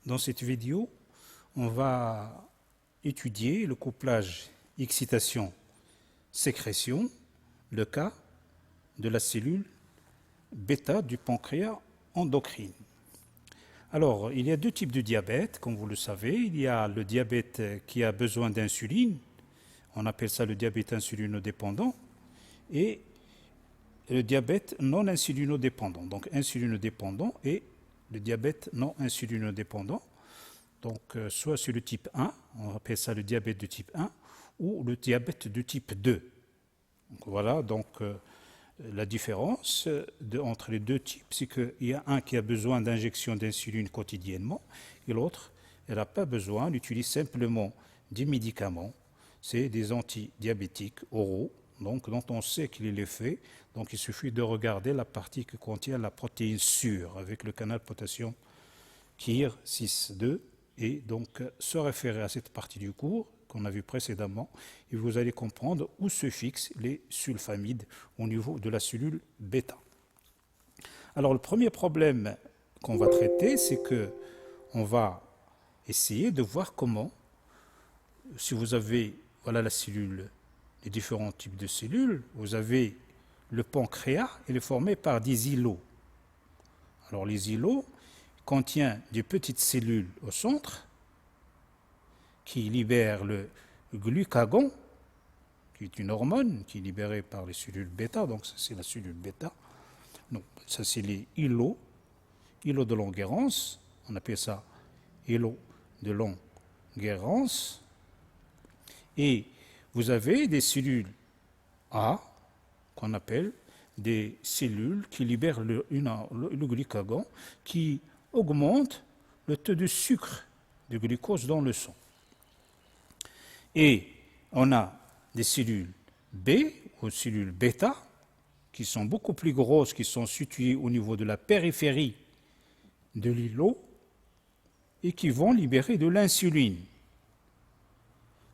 Dans cette vidéo, on va étudier le couplage excitation-sécrétion, le cas de la cellule bêta du pancréas endocrine. Alors, il y a deux types de diabète, comme vous le savez. Il y a le diabète qui a besoin d'insuline, on appelle ça le diabète insulinodépendant, et le diabète non insulinodépendant. Donc, insulinodépendant et le diabète non insulinodépendant. Donc, soit c'est le type 1, on appelle ça le diabète de type 1, ou le diabète de type 2. Donc, voilà, donc la différence entre les deux types, c'est qu'il y a un qui a besoin d'injection d'insuline quotidiennement et l'autre, elle n'a pas besoin, elle utilise simplement des médicaments, c'est des antidiabétiques oraux, donc dont on sait qu'il est l'effet. Donc il suffit de regarder la partie qui contient la protéine sûre avec le canal potassium KIR 6.2 et donc se référer à cette partie du cours qu'on a vu précédemment et vous allez comprendre où se fixent les sulfamides au niveau de la cellule bêta. Alors le premier problème qu'on va traiter, c'est que on va essayer de voir comment, si vous avez voilà la cellule, les différents types de cellules, vous avez le pancréas, il est formé par des îlots. Alors les îlots contiennent des petites cellules au centre qui libèrent le glucagon, qui est une hormone qui est libérée par les cellules bêta, donc ça c'est la cellule bêta. Donc ça c'est les îlots de Langerhans, on appelle ça îlots de Langerhans. Et vous avez des cellules A, qu'on appelle des cellules qui libèrent le glucagon, qui augmentent le taux de sucre de glucose dans le sang. Et on a des cellules B, ou cellules bêta, qui sont beaucoup plus grosses, qui sont situées au niveau de la périphérie de l'îlot et qui vont libérer de l'insuline.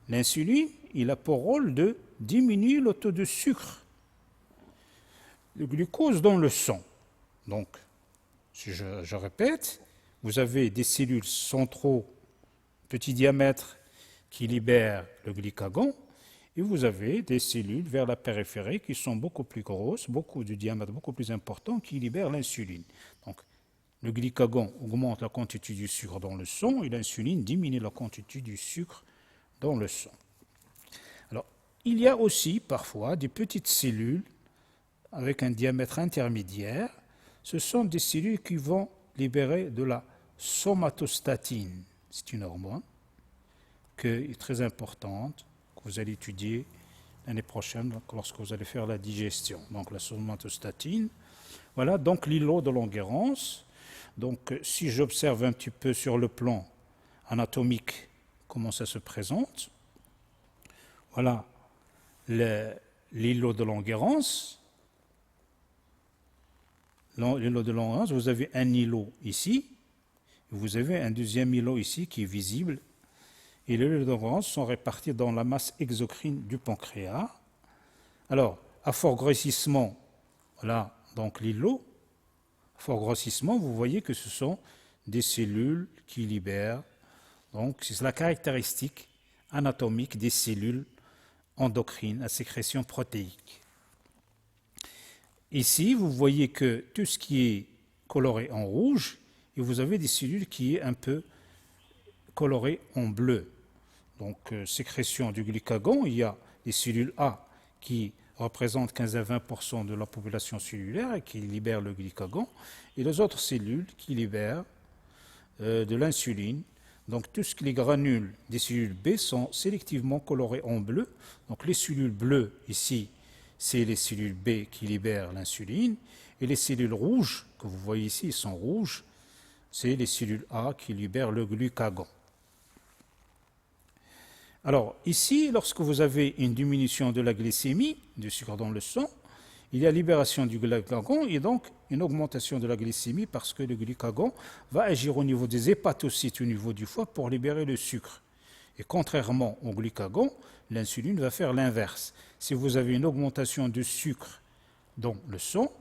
L'insuline, il a pour rôle de diminuer le taux de sucre, de glucose dans le sang. Donc, si je répète, vous avez des cellules centraux, petit diamètre, qui libèrent le glucagon, et vous avez des cellules vers la périphérie qui sont beaucoup plus grosses, beaucoup de diamètre beaucoup plus important, qui libèrent l'insuline. Donc, le glucagon augmente la quantité du sucre dans le sang et l'insuline diminue la quantité du sucre dans le sang. Alors, il y a aussi parfois des petites cellules avec un diamètre intermédiaire. Ce sont des cellules qui vont libérer de la somatostatine. C'est une hormone qui est très importante, que vous allez étudier l'année prochaine lorsque vous allez faire la digestion. Donc la somatostatine. Voilà, donc l'îlot de Langerhans. Donc si j'observe un petit peu sur le plan anatomique comment ça se présente, voilà l'îlot de Langerhans. L'îlot de Langerhans, vous avez un îlot ici, vous avez un deuxième îlot ici qui est visible, et les îlots de Langerhans sont répartis dans la masse exocrine du pancréas. Alors, à fort grossissement, voilà donc l'îlot, à fort grossissement, vous voyez que ce sont des cellules qui libèrent, donc c'est la caractéristique anatomique des cellules endocrines à sécrétion protéique. Ici, vous voyez que tout ce qui est coloré en rouge, et vous avez des cellules qui est un peu colorées en bleu. Donc, sécrétion du glucagon, il y a les cellules A qui représentent 15 à 20% de la population cellulaire et qui libèrent le glucagon, et les autres cellules qui libèrent de l'insuline. Donc, tout ce qui les granules des cellules B sont sélectivement colorés en bleu. Donc, les cellules bleues ici, c'est les cellules B qui libèrent l'insuline, et les cellules rouges, que vous voyez ici, elles sont rouges, c'est les cellules A qui libèrent le glucagon. Alors ici, lorsque vous avez une diminution de la glycémie, du sucre dans le sang, il y a libération du glucagon et donc une augmentation de la glycémie parce que le glucagon va agir au niveau des hépatocytes, au niveau du foie pour libérer le sucre. Et contrairement au glucagon, l'insuline va faire l'inverse. Si vous avez une augmentation de sucre dans le sang,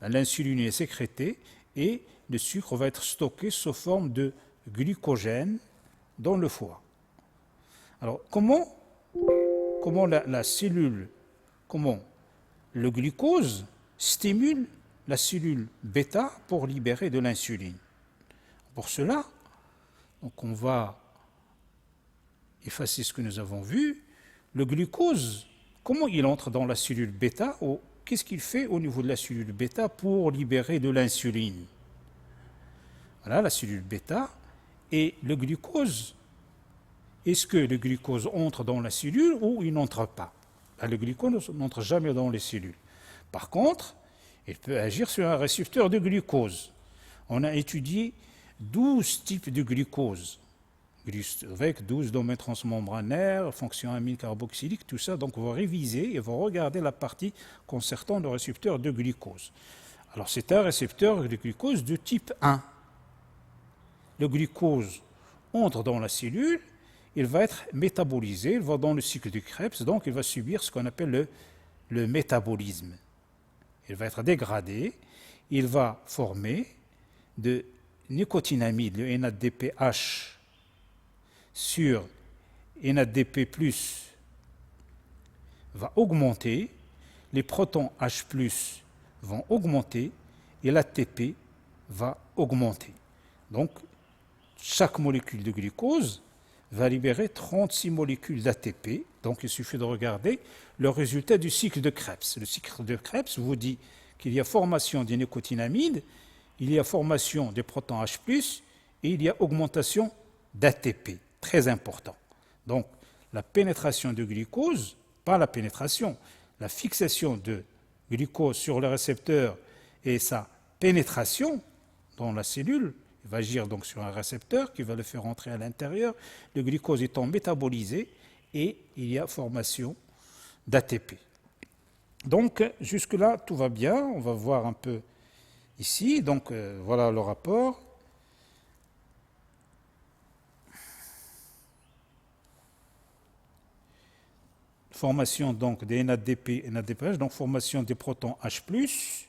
l'insuline est sécrétée et le sucre va être stocké sous forme de glucogène dans le foie. Alors, comment la cellule, comment le glucose stimule la cellule bêta pour libérer de l'insuline? Pour cela, donc on va effacer ce que nous avons vu. Le glucose, comment il entre dans la cellule bêta, ou qu'est-ce qu'il fait au niveau de la cellule bêta pour libérer de l'insuline? Voilà la cellule bêta. Et le glucose, est-ce que le glucose entre dans la cellule ou il n'entre pas? Le glucose n'entre jamais dans les cellules. Par contre, il peut agir sur un récepteur de glucose. On a étudié 12 types de glucose, avec 12 domaines transmembranaires, fonction amine carboxylique, tout ça. Donc, on va réviser et on va regarder la partie concernant le récepteur de glucose. Alors, c'est un récepteur de glucose de type 1. Le glucose entre dans la cellule, il va être métabolisé, il va dans le cycle de Krebs, donc il va subir ce qu'on appelle le métabolisme. Il va être dégradé, il va former de nicotinamide, le NADPH, sur NADP+, va augmenter, les protons H+, vont augmenter et l'ATP va augmenter. Donc, chaque molécule de glucose va libérer 36 molécules d'ATP. Donc, il suffit de regarder le résultat du cycle de Krebs. Le cycle de Krebs vous dit qu'il y a formation des nicotinamides, il y a formation des protons H+, et il y a augmentation d'ATP. Très important. Donc, la pénétration de glucose, pas la pénétration, la fixation de glucose sur le récepteur et sa pénétration dans la cellule, il va agir donc sur un récepteur qui va le faire entrer à l'intérieur, le glucose étant métabolisé et il y a formation d'ATP. Donc jusque-là, tout va bien, on va voir un peu ici, donc voilà le rapport. Formation donc des NADP, NADPH, donc formation des protons H+.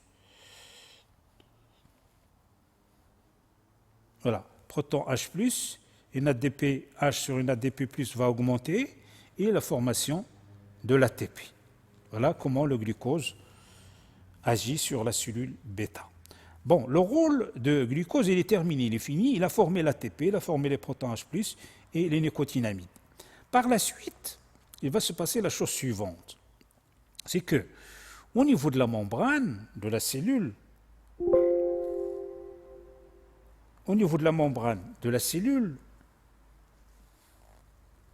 Voilà, proton H+, NADP H sur NADP+, va augmenter et la formation de l'ATP. Voilà comment le glucose agit sur la cellule bêta. Bon, le rôle de glucose, il est terminé, il est fini, il a formé l'ATP, il a formé les protons H+, et les nicotinamides. Par la suite, il va se passer la chose suivante. C'est que, au niveau de la membrane de la cellule,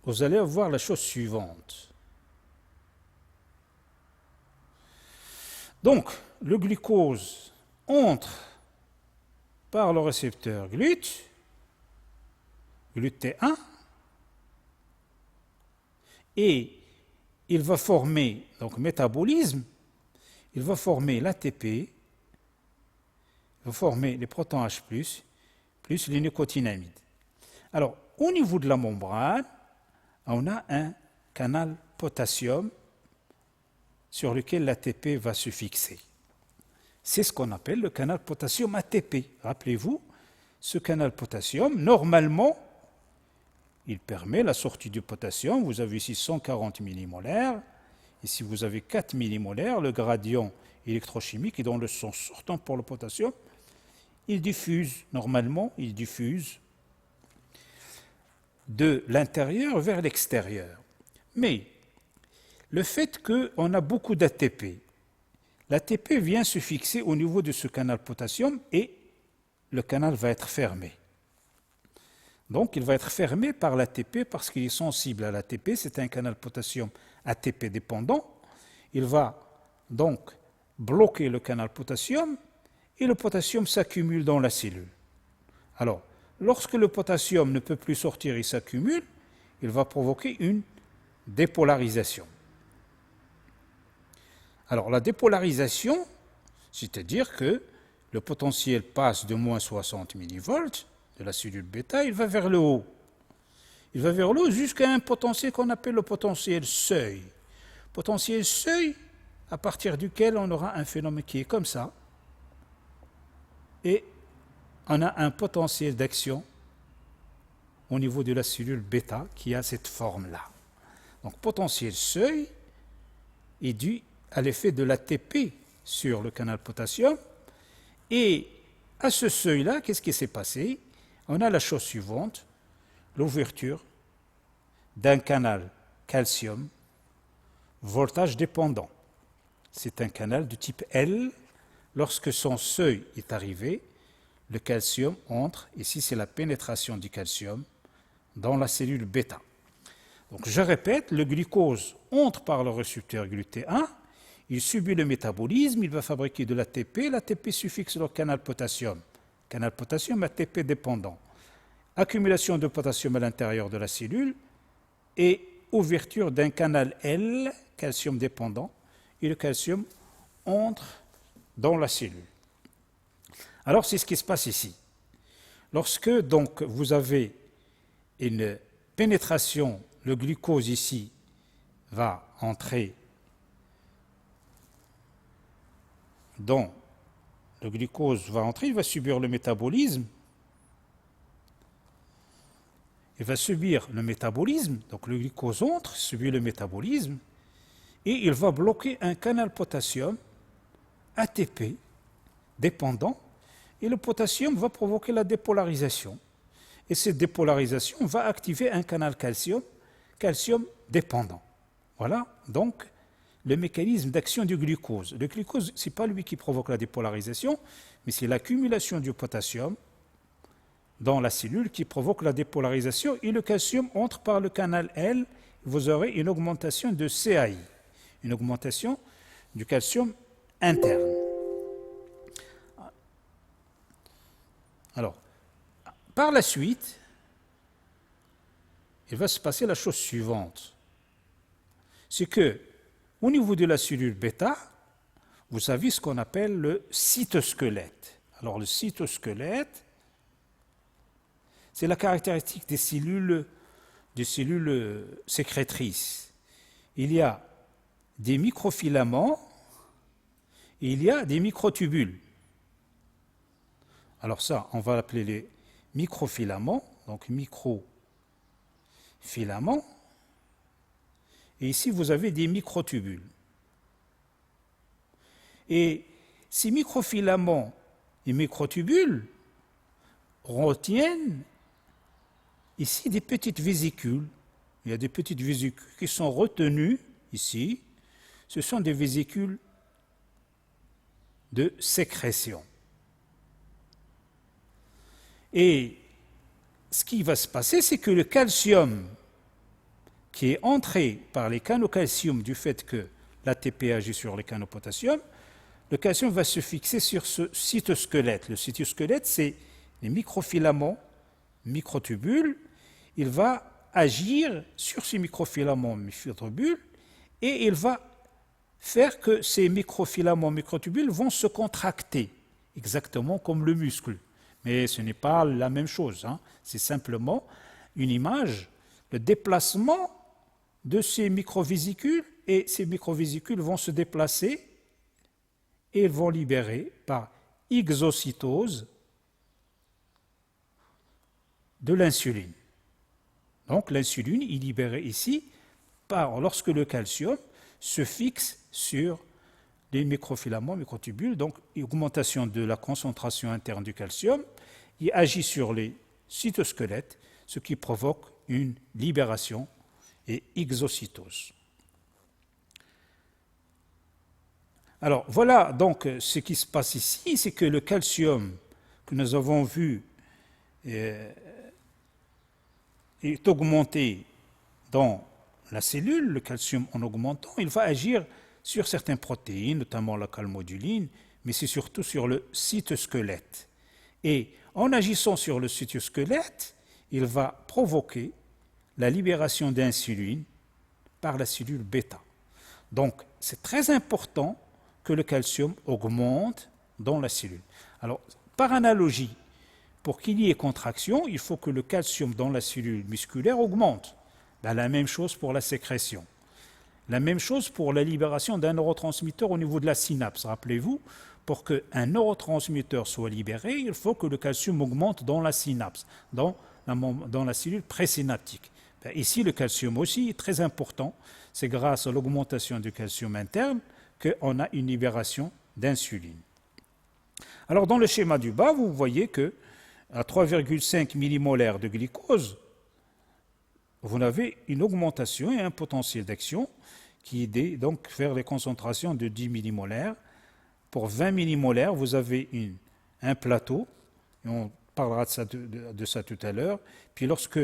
vous allez avoir la chose suivante. Donc, le glucose entre par le récepteur GLUT1, et il va former, donc métabolisme, il va former l'ATP, il va former les protons H+, plus les nicotinamides. Alors, au niveau de la membrane, on a un canal potassium sur lequel l'ATP va se fixer. C'est ce qu'on appelle le canal potassium ATP. Rappelez-vous, ce canal potassium, normalement, il permet la sortie du potassium. Vous avez ici 140 millimolaires. Ici, vous avez 4 millimolaires. Le gradient électrochimique est dans le sens sortant pour le potassium. Il diffuse, normalement, de l'intérieur vers l'extérieur. Mais le fait qu'on a beaucoup d'ATP, l'ATP vient se fixer au niveau de ce canal potassium et le canal va être fermé. Donc il va être fermé par l'ATP parce qu'il est sensible à l'ATP, c'est un canal potassium ATP dépendant. Il va donc bloquer le canal potassium et le potassium s'accumule dans la cellule. Alors, lorsque le potassium ne peut plus sortir et s'accumule, il va provoquer une dépolarisation. Alors, la dépolarisation, c'est-à-dire que le potentiel passe de moins 60 millivolts de la cellule bêta, il va vers le haut. Il va vers le haut jusqu'à un potentiel qu'on appelle le potentiel seuil. Potentiel seuil à partir duquel on aura un phénomène qui est comme ça. Et on a un potentiel d'action au niveau de la cellule bêta qui a cette forme-là. Donc potentiel seuil est dû à l'effet de l'ATP sur le canal potassium. Et à ce seuil-là, qu'est-ce qui s'est passé? On a la chose suivante, l'ouverture d'un canal calcium voltage dépendant. C'est un canal de type L. Lorsque son seuil est arrivé, le calcium entre, ici c'est la pénétration du calcium, dans la cellule bêta. Donc je répète, le glucose entre par le récepteur GLUT1, il subit le métabolisme, il va fabriquer de l'ATP, l'ATP suffixe le canal potassium ATP dépendant. Accumulation de potassium à l'intérieur de la cellule et ouverture d'un canal L, calcium dépendant, et le calcium entre dans la cellule. Alors c'est ce qui se passe ici. Lorsque donc vous avez une pénétration, le glucose ici va entrer il va subir le métabolisme. Il va subir le métabolisme, donc le glucose entre, subit le métabolisme, et il va bloquer un canal potassium ATP dépendant, et le potassium va provoquer la dépolarisation. Et cette dépolarisation va activer un canal calcium dépendant. Voilà donc le mécanisme d'action du glucose. Le glucose, ce n'est pas lui qui provoque la dépolarisation, mais c'est l'accumulation du potassium dans la cellule qui provoque la dépolarisation et le calcium entre par le canal L. Vous aurez une augmentation de CAI, une augmentation du calcium interne. Alors, par la suite, il va se passer la chose suivante. C'est que, au niveau de la cellule bêta, vous avez ce qu'on appelle le cytosquelette. Alors, le cytosquelette, c'est la caractéristique des cellules sécrétrices. Il y a des microfilaments et il y a des microtubules. Alors ça, on va l'appeler les microfilaments, donc microfilaments. Et ici, vous avez des microtubules. Et ces microfilaments et microtubules retiennent ici des petites vésicules. Il y a des petites vésicules qui sont retenues ici. Ce sont des vésicules de sécrétion. Et ce qui va se passer, c'est que le calcium qui est entré par les canaux calcium du fait que l'ATP agit sur les canaux potassium, le calcium va se fixer sur ce cytosquelette. Le cytosquelette, c'est les microfilaments, microtubules. Il va agir sur ces microfilaments, microtubules, et il va faire que ces microfilaments, microtubules vont se contracter, exactement comme le muscle. Mais ce n'est pas la même chose, hein. C'est simplement une image, le déplacement de ces microvésicules, et ces microvésicules vont se déplacer et vont libérer par exocytose de l'insuline. Donc l'insuline est libérée ici lorsque le calcium se fixe sur les microfilaments, microtubules, donc augmentation de la concentration interne du calcium, il agit sur les cytosquelettes, ce qui provoque une libération et exocytose. Alors voilà donc ce qui se passe ici, c'est que le calcium que nous avons vu est augmenté dans la cellule, le calcium en augmentant, il va agir sur certaines protéines, notamment la calmoduline, mais c'est surtout sur le cytosquelette. Et en agissant sur le cytosquelette, il va provoquer la libération d'insuline par la cellule bêta. Donc, c'est très important que le calcium augmente dans la cellule. Alors, par analogie, pour qu'il y ait contraction, il faut que le calcium dans la cellule musculaire augmente. Ben, la même chose pour la sécrétion. La même chose pour la libération d'un neurotransmetteur au niveau de la synapse. Rappelez-vous, pour qu'un neurotransmetteur soit libéré, il faut que le calcium augmente dans la synapse, dans dans la cellule présynaptique. Ici, le calcium aussi est très important. C'est grâce à l'augmentation du calcium interne qu'on a une libération d'insuline. Alors, dans le schéma du bas, vous voyez que à 3,5 millimolaires de glucose, vous avez une augmentation et un potentiel d'action qui est donc vers les concentrations de 10 millimolaires. Pour 20 millimolaires, vous avez un plateau, et on parlera de ça tout à l'heure. Puis lorsque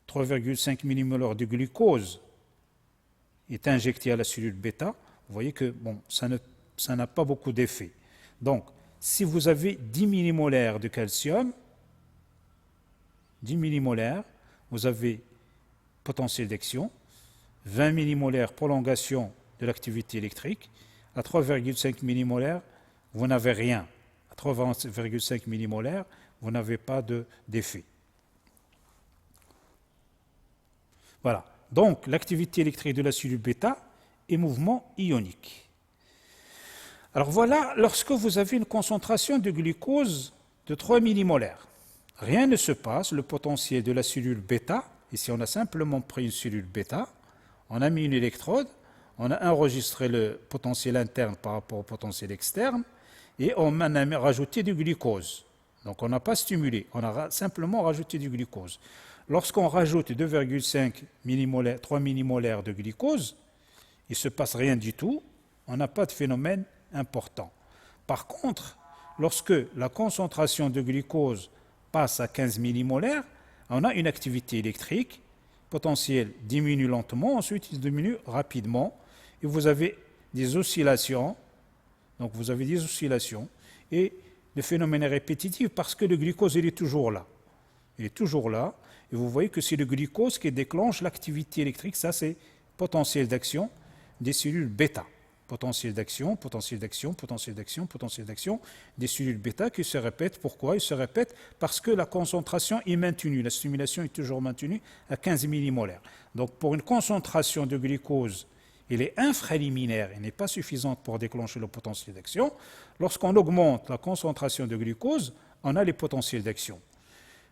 3,5 millimolaires de glucose est injecté à la cellule bêta, vous voyez que ça n'a pas beaucoup d'effet. Donc, si vous avez 10 millimolaires de calcium, 10 millimolaires, vous avez potentiel d'action, 20 millimolaires prolongation de l'activité électrique, à 3,5 millimolaires, vous n'avez rien. À 3,5 millimolaires, vous n'avez pas d'effet. Voilà. Donc, l'activité électrique de la cellule bêta est mouvement ionique. Alors voilà, lorsque vous avez une concentration de glucose de 3 millimolaires, rien ne se passe, le potentiel de la cellule bêta, ici on a simplement pris une cellule bêta, on a mis une électrode, on a enregistré le potentiel interne par rapport au potentiel externe, et on a rajouté du glucose. Donc on n'a pas stimulé, on a simplement rajouté du glucose. Lorsqu'on rajoute 2,5 millimolaires, 3 millimolaires de glucose, il ne se passe rien du tout, on n'a pas de phénomène important. Par contre, lorsque la concentration de glucose passe à 15 millimolaires, on a une activité électrique, potentiel diminue lentement, ensuite il diminue rapidement, et vous avez des oscillations, et le phénomène est répétitif parce que le glucose il est toujours là. Il est toujours là, et vous voyez que c'est le glucose qui déclenche l'activité électrique, ça c'est potentiel d'action des cellules bêta. Potentiel d'action, potentiel d'action, potentiel d'action, potentiel d'action, des cellules bêta qui se répètent. Pourquoi? Ils se répètent parce que la concentration est maintenue, la stimulation est toujours maintenue à 15 millimolaires. Donc pour une concentration de glucose, elle est infraliminaire, elle n'est pas suffisante pour déclencher le potentiel d'action. Lorsqu'on augmente la concentration de glucose, on a les potentiels d'action.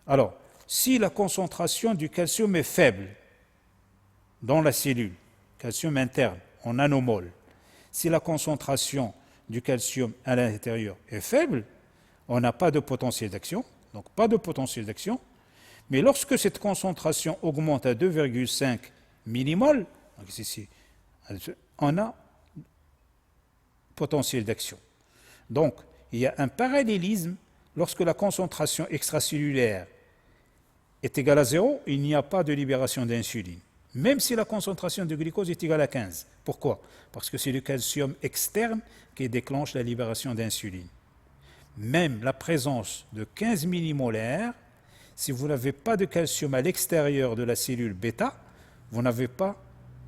Alors, si la concentration du calcium est faible dans la cellule, calcium interne, en nanomol, si la concentration du calcium à l'intérieur est faible, on n'a pas de potentiel d'action, donc pas de potentiel d'action. Mais lorsque cette concentration augmente à 2,5 millimoles, on a potentiel d'action. Donc, il y a un parallélisme lorsque la concentration extracellulaire est égale à 0, il n'y a pas de libération d'insuline. Même si la concentration de glucose est égale à 15. Pourquoi? Parce que c'est le calcium externe qui déclenche la libération d'insuline. Même la présence de 15 millimolaires, si vous n'avez pas de calcium à l'extérieur de la cellule bêta, vous n'avez pas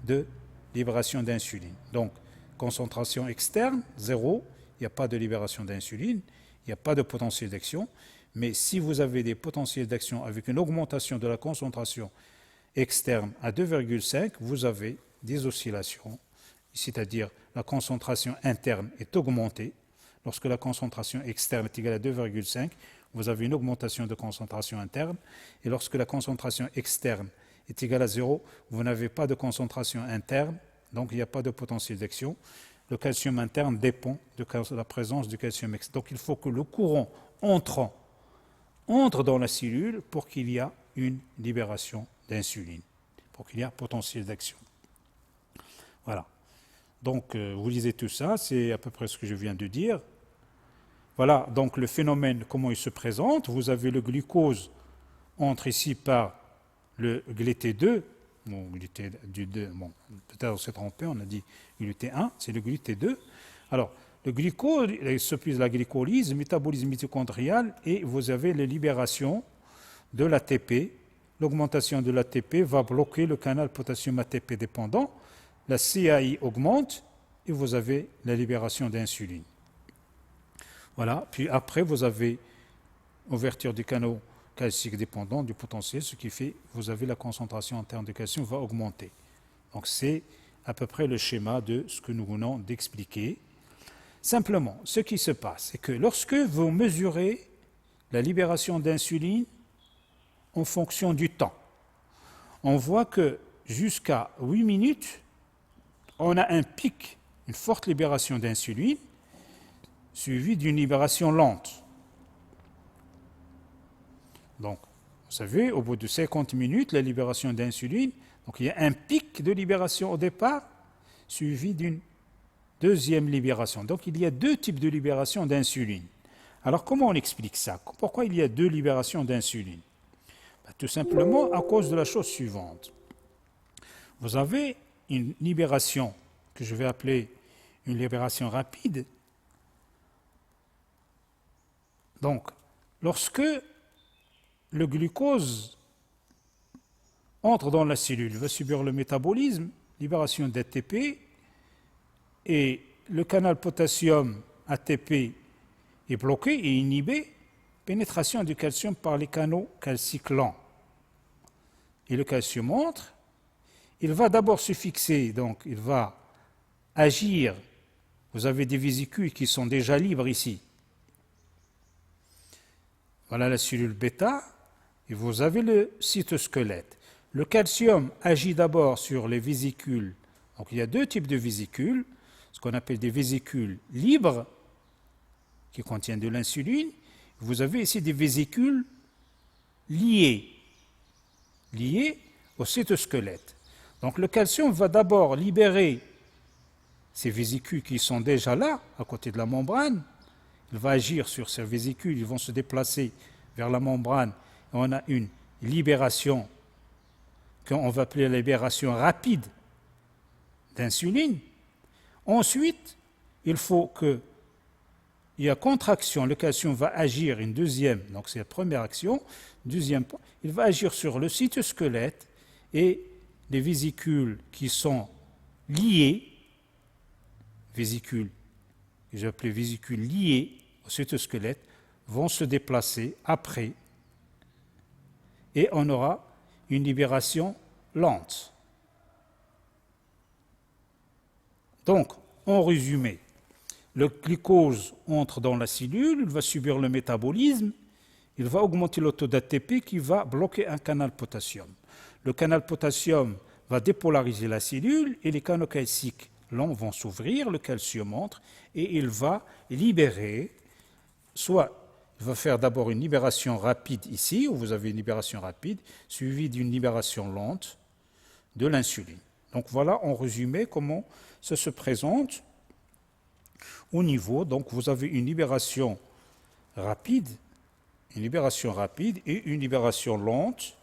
de libération d'insuline. Donc, concentration externe, 0, il n'y a pas de libération d'insuline, il n'y a pas de potentiel d'action. Mais si vous avez des potentiels d'action avec une augmentation de la concentration externe à 2,5, vous avez des oscillations, c'est-à-dire la concentration interne est augmentée. Lorsque la concentration externe est égale à 2,5, vous avez une augmentation de concentration interne. Et lorsque la concentration externe est égale à 0, vous n'avez pas de concentration interne, donc il n'y a pas de potentiel d'action. Le calcium interne dépend de la présence du calcium externe. Donc il faut que le courant entrant entre dans la cellule pour qu'il y ait une libération d'insuline, pour qu'il y ait potentiel d'action. Voilà. Donc, vous lisez tout ça, c'est à peu près ce que je viens de dire. Voilà, donc le phénomène, comment il se présente. Vous avez le glucose entre ici par le GLT2. Bon, GLT2, bon, peut-être on s'est trompé, on a dit GLT1, c'est le GLT2. Alors, le glucose, il se plus la glycolyse, le métabolisme mitochondrial, et vous avez la libération de l'ATP. L'augmentation de l'ATP va bloquer le canal potassium ATP dépendant. La CAI augmente et vous avez la libération d'insuline. Voilà. Puis après, vous avez ouverture du canal calcique dépendant du potentiel, ce qui fait que vous avez la concentration interne de calcium va augmenter. Donc c'est à peu près le schéma de ce que nous venons d'expliquer. Simplement, ce qui se passe, c'est que lorsque vous mesurez la libération d'insuline en fonction du temps. On voit que jusqu'à 8 minutes, on a un pic, une forte libération d'insuline, suivie d'une libération lente. Donc, vous savez, au bout de 50 minutes, la libération d'insuline, donc il y a un pic de libération au départ, suivi d'une deuxième libération. Donc, il y a deux types de libération d'insuline. Alors, comment on explique ça? Pourquoi il y a deux libérations d'insuline? Tout simplement à cause de la chose suivante. Vous avez une libération que je vais appeler une libération rapide. Donc, lorsque le glucose entre dans la cellule, il va subir le métabolisme, libération d'ATP, et le canal potassium ATP est bloqué et inhibé, pénétration du calcium par les canaux calciclants. Et le calcium entre, il va d'abord se fixer, donc il va agir. Vous avez des vésicules qui sont déjà libres ici. Voilà la cellule bêta, et vous avez le cytosquelette. Le calcium agit d'abord sur les vésicules. Donc il y a deux types de vésicules, ce qu'on appelle des vésicules libres, qui contiennent de l'insuline. Vous avez ici des vésicules liées au cytosquelette. Donc le calcium va d'abord libérer ces vésicules qui sont déjà là, à côté de la membrane. Il va agir sur ces vésicules, ils vont se déplacer vers la membrane. Et on a une libération qu'on va appeler la libération rapide d'insuline. Ensuite, il faut qu'il y ait contraction, le calcium va agir une deuxième, donc c'est la première action. Deuxième point, il va agir sur le cytosquelette et les vésicules qui sont liées, vésicules, que j'ai appelées vésicules liées au cytosquelette, vont se déplacer après et on aura une libération lente. Donc, en résumé, le glucose entre dans la cellule, il va subir le métabolisme, il va augmenter le taux d'ATP qui va bloquer un canal potassium. Le canal potassium va dépolariser la cellule et les canaux calciques longs vont s'ouvrir, le calcium entre et il va libérer, soit il va faire d'abord une libération rapide ici, où vous avez une libération rapide, suivie d'une libération lente de l'insuline. Donc voilà en résumé comment ça se présente au niveau. Donc vous avez une libération rapide et une libération lente.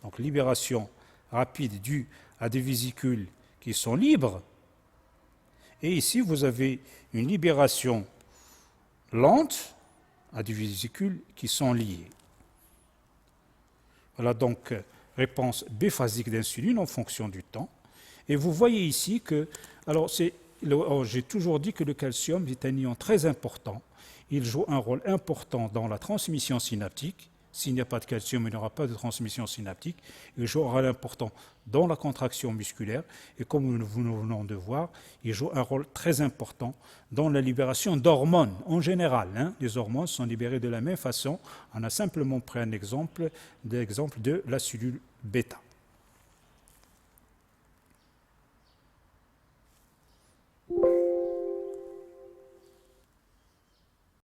Donc libération rapide due à des vésicules qui sont libres. Et ici vous avez une libération lente à des vésicules qui sont liées. Voilà donc réponse biphasique d'insuline en fonction du temps. Et vous voyez ici que, j'ai toujours dit que le calcium est un ion très important. Il joue un rôle important dans la transmission synaptique. S'il n'y a pas de calcium, il n'y aura pas de transmission synaptique. Il joue un rôle important dans la contraction musculaire. Et comme nous venons de voir, il joue un rôle très important dans la libération d'hormones en général. Les hormones sont libérées de la même façon. On a simplement pris un exemple de la cellule bêta.